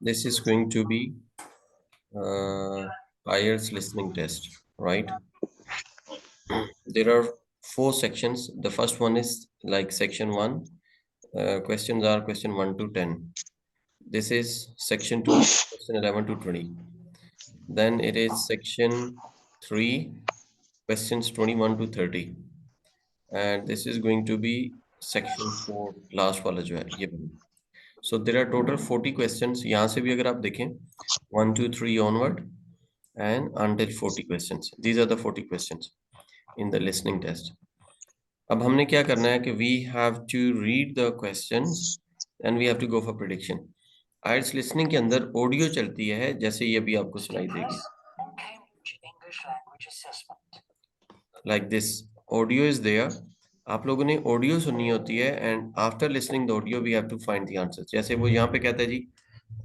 This is going to be IELTS listening test, right? There are four sections. The first one is like section one. Questions are question 1 to 10. This is section 2, question 11 to 20. Then it is section 3, questions 21 to 30. And this is going to be section 4, last वाला जो है ये वाला. So there are total 40 questions. यहाँ से भी अगर आप देखें 1, 2, 3 onward and until 40 questions. These are the 40 questions in the listening test. अब हमने क्या करना है कि we have to read the questions and we have to go for prediction. IELTS listening के अंदर ऑडियो चलती है जैसे ये भी आपको सुनाई देगी. Like this, audio is there. आप लोगों ने ऑडियो सुननी होती है and after listening the audio we have to find the answer. जैसे वो यहाँ पे कहता है जी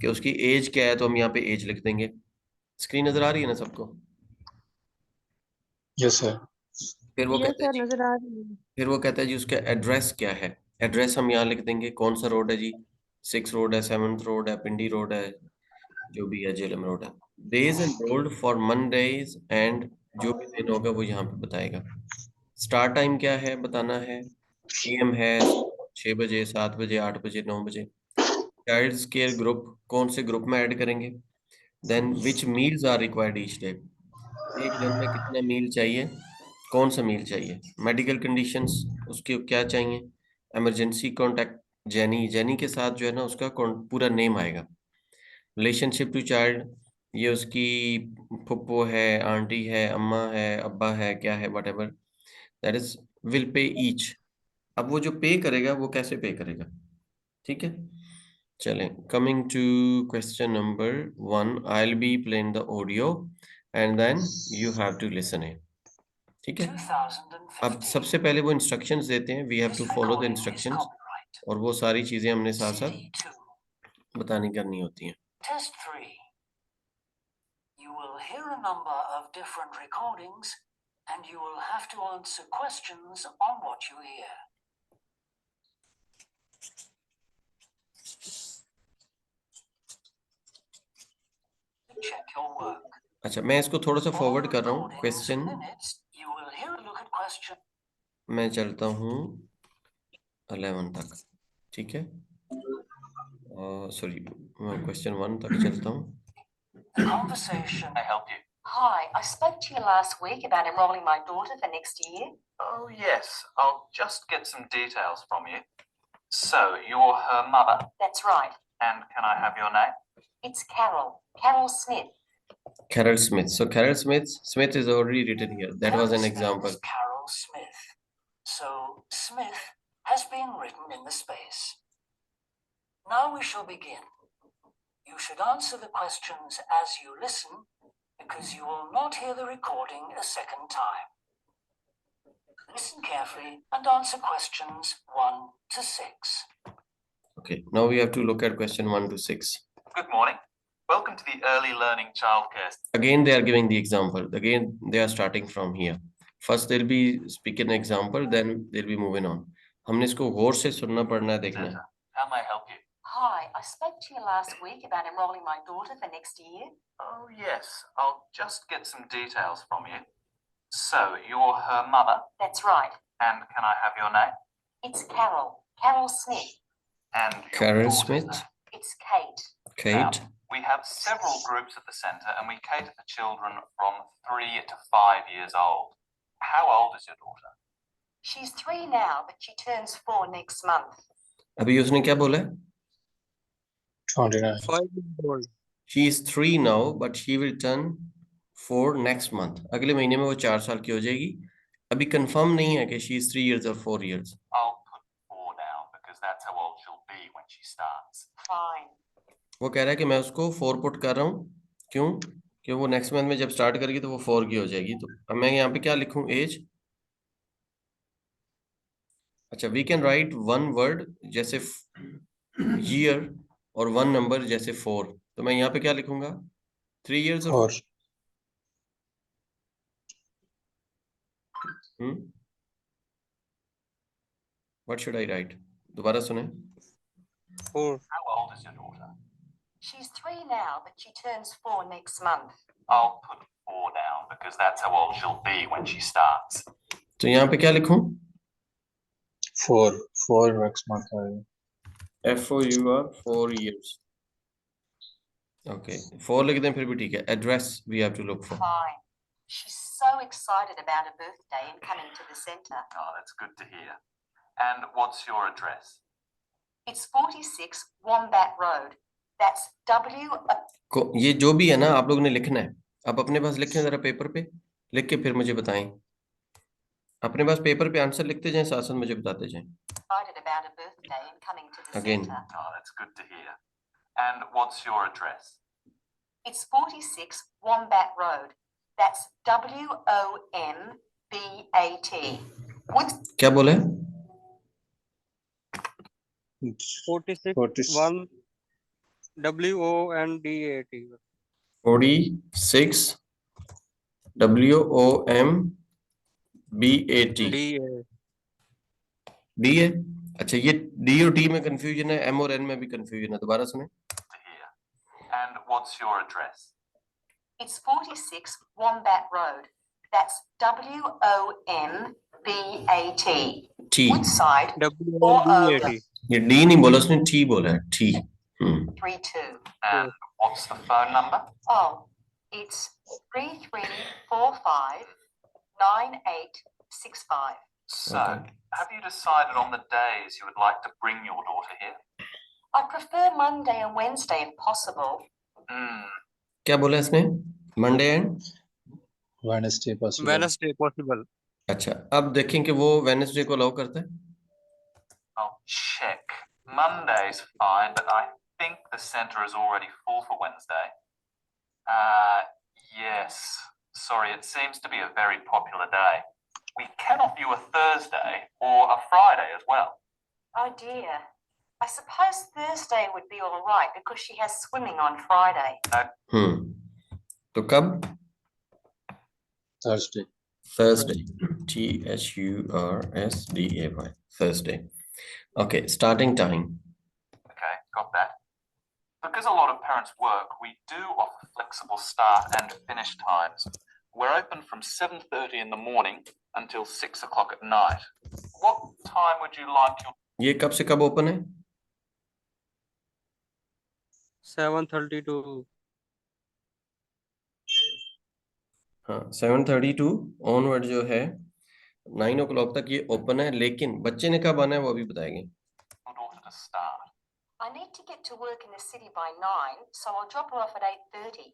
कि उसकी एज क्या है तो हम यहाँ पे एज लिख देंगे. स्क्रीन नजर आ रही है ना सबको? Yes sir. फिर वो यस कहता है सर, जी, नजर आ रही है। फिर वो कहता है जी उसका एड्रेस क्या है. एड्रेस हम यहाँ लिख देंगे. कौन सा रोड है जी? 6 रोड है, 7th रोड है, पिंडी रोड है, जो भी है जेलम रोड है. Days and road for Mondays and जो भी दिन होगा वो यहाँ पे बताएगा. स्टार्ट टाइम क्या है बताना है. एम है 6 बजे, 7 बजे, 8 बजे, 9 बजे. चाइल्ड केयर ग्रुप कौन से ग्रुप में ऐड करेंगे. Then which meals are required each day. एक दिन में कितना मील चाहिए, कौन सा मील चाहिए. मेडिकल कंडीशंस उसके क्या चाहिए. Emergency contact jenny. जेनी के साथ जो है ना उसका पूरा नेम आएगा. रिलेशनशिप टू चाइल्ड, ये उसकी फुप्पो है, आंटी है, अम्मा है, अब्बा है, क्या है, what ever. That is will pay each. अब वो जो पे करेगा वो कैसे पे करेगा. ठीक है. चलें, coming to question number 1. I will be playing the audio and then you have to listen it. ठीक है. अब सबसे पहले वो इंस्ट्रक्शंस देते हैं. We have to follow the instructions और वो सारी चीजें हमने साथ साथ बतानी करनी होती हैं. Test 3. You will hear a number of different recordings and you will have to answer questions on what you hear. Check your work. अच्छा, मैं इसको थोड़ा सा फॉरवर्ड कर रहा हूँ. Question You will hear a look at question. मैं चलता हूँ 11 तक. ठीक है. सॉरी, क्वेश्चन 1 तक चलता हूँ. The conversation. Can I help you? Hi, I spoke to you last week about enrolling my daughter for next year. Oh, yes. I'll just get some details from you. So, you're her mother, That's right. and can I have your name? It's Carol. Carol Smith. Carol Smith. So Carol Smith is already written here. That was an example. Carol Smith. So Smith has been written in the space. Now we shall begin. You should answer the questions as you listen because you will not hear the recording a second time. Listen carefully and answer questions 1 to 6. Okay, now we have to look at question 1 to 6. Good morning. Welcome to the Early Learning Childcare. Again, they are giving the example. Again, they are starting from here. First, they'll be speaking an example, then they'll be moving on. हमने इसको गौर से सुनना पड़ना है, देखना है. How may I help you? Hi, I spoke to you last week about enrolling my daughter for next year. Oh, yes. I'll just get some details from you. So, you're her mother, That's right. and can I have your name? It's Carol. Carol Smith. And your Carol daughter's Smith. name? It's Kate. Kate. Now, we have several groups at the centre and we cater for children from 3 to 5 years old. How old is your daughter? She's 3 now, but she turns 4 next month. अभी उसने क्या बोला है? 29. 5 years old. She is 3 now, but she will turn 4 next month. अगले महीने में वो 4 साल की हो जाएगी. अभी कंफर्म नहीं है कि she is 3 years or 4 years. I'll put 4 down because that's how old she'll be when she starts. Fine. वो कह रहा है कि मैं उसको 4 पुट कर रहा हूँ. क्यों? कि वो नेक्स्ट मंथ में जब स्टार्ट करेगी तो वो 4 की हो जाएगी. तो अब मैं यहाँ पे क्या लिखूं? एज. अच्छा, we can write one word जैसे ईयर और वन नंबर जैसे 4. तो मैं यहाँ पे क्या लिखूंगा? 3 years और 4. What should I right? दोबारा सुने. 4. How old is your daughter? She's 3 now, but she turns 4 next month. I'll put 4 down because that's how old she'll be when she starts. तो यहाँ पे क्या लिखूं? 4 next month आएगा. FOUR 4 years. Okay, 4 लिख दें फिर भी ठीक है. Address we have to look for. Fine. She's so excited about her birthday and coming to the centre. Oh, that's good to hear. And what's your address? It's 46 Wombat Road. That's ये जो भी है ना आप लोगों ने लिखना है. आप अपने पास लिखें जरा पेपर पे, लिख के फिर मुझे बताएं. अपने पास पेपर पे आंसर लिखते जाएं, साथ साथ मुझे बताते जाएं. excited about her birthday and coming to the Again. centre. Oh, that's good to hear. And what's your address? It's 46 Wombat Road. That's WOMBAT. क्या बोले? 46 46 1 WONDAT. 46 WOMBAT. डी है. अच्छा, ये डी और टी में कंफ्यूजन है, एम और N में भी कंफ्यूजन है. दोबारा सुने. To hear. And what's your address? It's 46 Wombat Road. That's WOMBAT. T. Woodside WONDAT. ये डी नहीं बोला उसने, टी बोला है. T. 32. And what's the phone number? Oh, it's 33459865. So, Okay. have you decided on the days you would like to bring your daughter here? I prefer Monday and Wednesday if possible. क्या बोला इसने? Monday and Wednesday possible. Wednesday possible. अच्छा, अब देखें कि वो Wednesday को allow करता है. I'll check. Monday's fine, but I think the centre is already full for Wednesday. Yes. Sorry, it seems to be a very popular day. We can offer you a Thursday or a Friday as well. Oh dear. I suppose Thursday would be all right because she has swimming on Friday. तो कब? Thursday. Thursday. THURSDAY. Thursday. Okay, starting time. Okay, got that. Because a lot of parents work, we do offer flexible start and finish times. We're open from 7:30 in the morning until 6 o'clock at night. What time would you like your... ये कब से कब open है? 7:30 to हाँ, 7:30 to onward जो है 9 o'clock तक ये ओपन है, लेकिन बच्चे ने कब आना है वो अभी बताएंगे. your daughter to start? I need to get to work in the city by 9, so I'll drop her off at 8:30.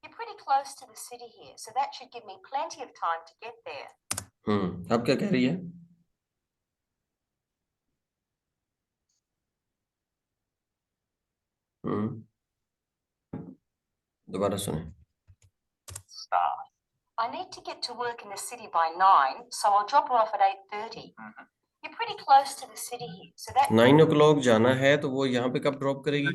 You're pretty close to the city here, so that should give me plenty of time to get there. अब क्या कह रही है? दोबारा सुने. Start. I need to get to work in the city by 9, so I'll drop her off at 8:30. You're pretty close to the city here, so that 9 o'clock जाना है तो वो यहाँ पे कब ड्रॉप करेगी?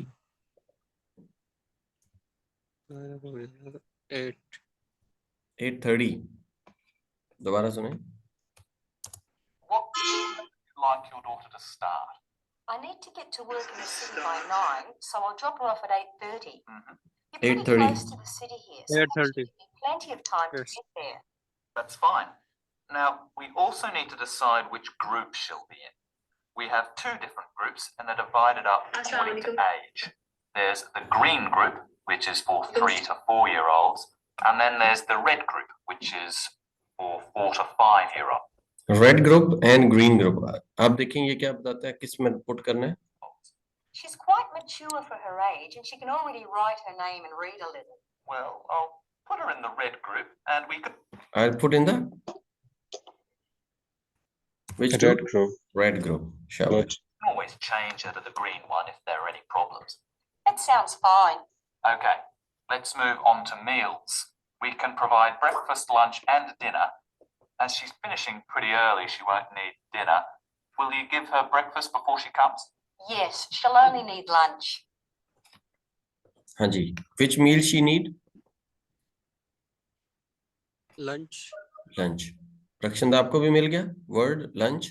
8:30. दोबारा सुने. What time would you like your daughter to start? I need to get to work in the city by 9, so I'll drop her off at 8:30. You're pretty 8:30. close to the city here, so that should 8:30. give me plenty of time Yes. to get there. That's fine. Now, we also need to decide which group she'll be in. We have 2 different groups and they're divided up according to age. There's the green group, which is for 3 to 4-year-olds, and then there's the red group, which is for 4 to 5-year-olds. Red group and green group. आप देखें ये क्या बताता है, किस में put करना है. She's quite mature for her age, and she can already write her name and read a little. Well, I'll put her in the red group and we could... I'll put in the which Red group? group. Red group. Shall we? Good. always change her to the green one if there are any problems. That sounds fine. Okay, let's move on to meals. We can provide breakfast, lunch and dinner. As she's finishing pretty early, she won't need dinner. Will you give her breakfast before she comes? Yes, she'll only need lunch. हाँ जी. Which meal she need? lunch. Lunch. रक्षिंद आपको भी मिल गया word lunch?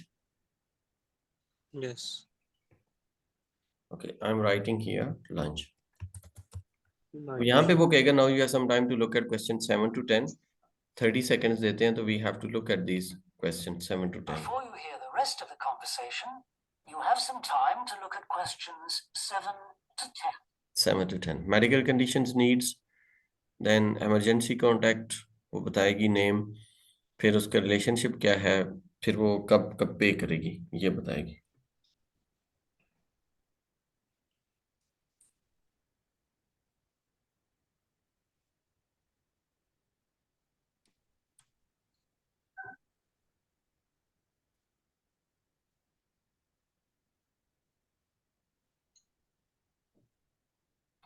Yes. Okay, I'm writing here lunch. तो यहाँ पे वो कहेगा now you have some time to look at question 7 to 10. 30 seconds देते हैं, तो we have to look at these questions 7 to 10. Before you hear the rest of the conversation, you have some time to look at questions 7 to 10. 7 to 10. Medical conditions, needs, then emergency contact, वो बताएगी name, फिर उसका relationship क्या है, फिर वो कब कब पे करेगी ये बताएगी.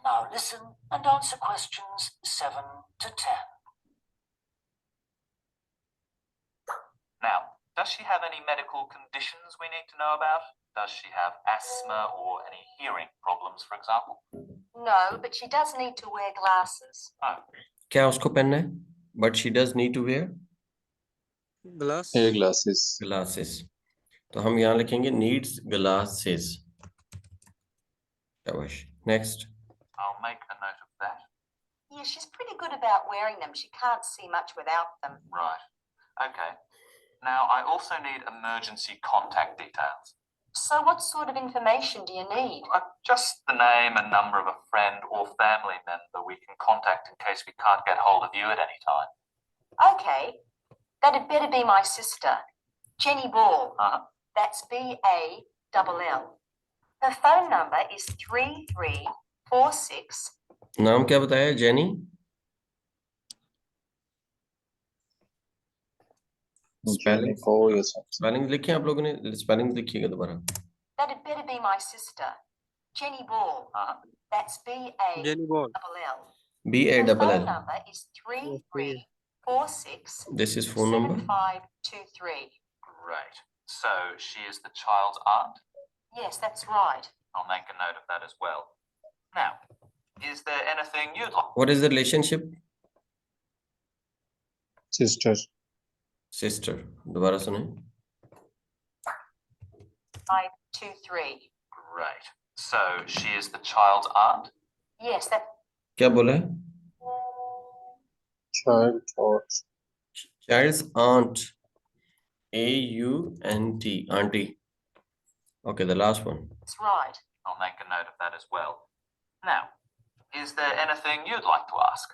Now listen and answer questions 7 to 10. Now, does she have any medical conditions we need to know about? Does she have asthma or any hearing problems, for example? No, but she does need to wear glasses. Oh, क्या उसको पहनना है? But she does need to wear Glass. Air glasses. glasses. तो हम यहाँ लिखेंगे needs glasses. शाबाश. Next. I'll make a note of that. Yeah, she's pretty good about wearing them. She can't see much without them. Right. Okay. Now, I also need emergency contact details. So what sort of information do you need? Just the name and number of a friend or family member we can contact in case we can't get hold of you at any time. Okay, that'd better be my sister, Jenny Ball. That's B-A-L-L. Her phone number is 3346. नाम क्या बताया? Jenny. Spelling को ये सब. Spelling लिखे आप लोगों ने? स्पेलिंग लिखिएगा दोबारा. That'd better be my sister, Jenny Ball. That's B-A-L-L. Jenny Ball. Her phone B-A-L-L. number is 3346. This is phone number. 7523. Great. So, she is the child's aunt? Yes, that's right. I'll make a note of that as well. Now, is there anything you'd like? What is the relationship? Sister. Sister. दोबारा सुने. 523. Great. So, she is the child's aunt? Yes, that. क्या बोला है? Child or Child's aunt. A-U-N-T. Auntie. Okay, the last one. That's right. I'll make a note of that as well. Now, is there anything you'd like to ask?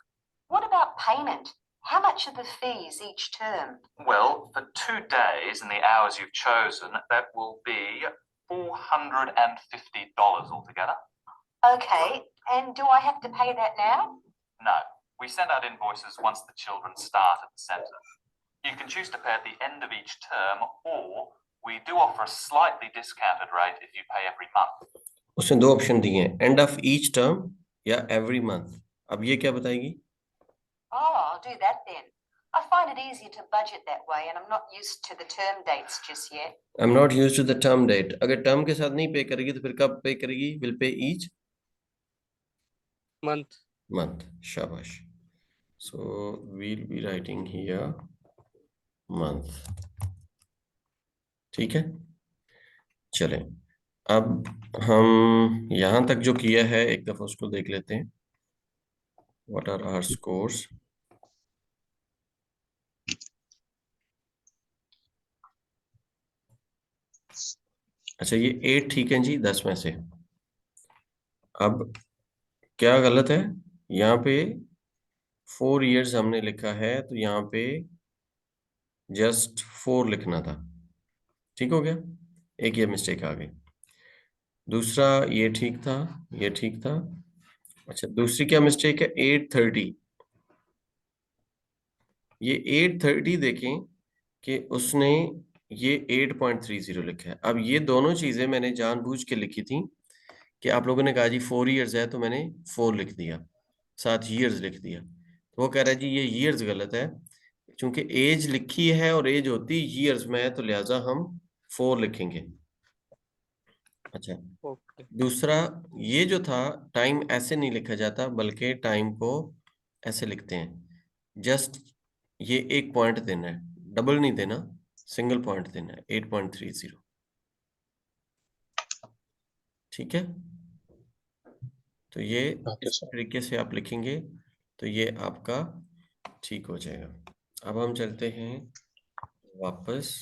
What about payment? How much are the fees each term? Well, for 2 days and the hours you've chosen, that will be $450 altogether. Okay, and do I have to pay that now? No, we send out invoices once the children start at the centre. You can choose to pay at the end of each term, or we do offer a slightly discounted rate if you pay every month. उसने दो option दिए हैं, end of each term या every month. अब ये क्या बताएगी? Oh, I'll do that then. I find it easier to budget that way, and I'm not used to the term dates just yet. I'm not used to the term date. अगर term के साथ नहीं पे करेगी तो फिर कब पे करेगी? Will pay each Month. month. शाबाश. So we'll be writing here month. ठीक है, चलें. अब हम यहाँ तक जो किया है एक दफा उसको देख लेते हैं. What are our scores? अच्छा, ये 8 ठीक है जी 10 में से. अब क्या गलत है? यहाँ पे 4 years हमने लिखा है, तो यहाँ पे जस्ट 4 लिखना था. ठीक हो गया? एक ये मिस्टेक आ गई. दूसरा ये ठीक था, ये ठीक था. अच्छा, दूसरी क्या मिस्टेक है? 830. ये 830 देखें कि उसने ये 8.30 लिखा है. अब ये दोनों चीजें मैंने जानबूझ के लिखी थी कि आप लोगों ने कहा जी 4 years है, तो मैंने 4 लिख दिया, साथ years लिख दिया. तो वो कह रहा है जी ये years गलत है, क्योंकि एज लिखी है और एज होती years में, तो लिहाजा हम 4 लिखेंगे. अच्छा, Okay. दूसरा ये जो था, टाइम ऐसे नहीं लिखा जाता, बल्कि टाइम को ऐसे लिखते हैं. जस्ट ये एक पॉइंट देना है, डबल नहीं देना, सिंगल पॉइंट देना है. 8.30. ठीक है. तो ये Okay, इस sir. तरीके से आप लिखेंगे तो ये आपका ठीक हो जाएगा। अब हम चलते हैं वापस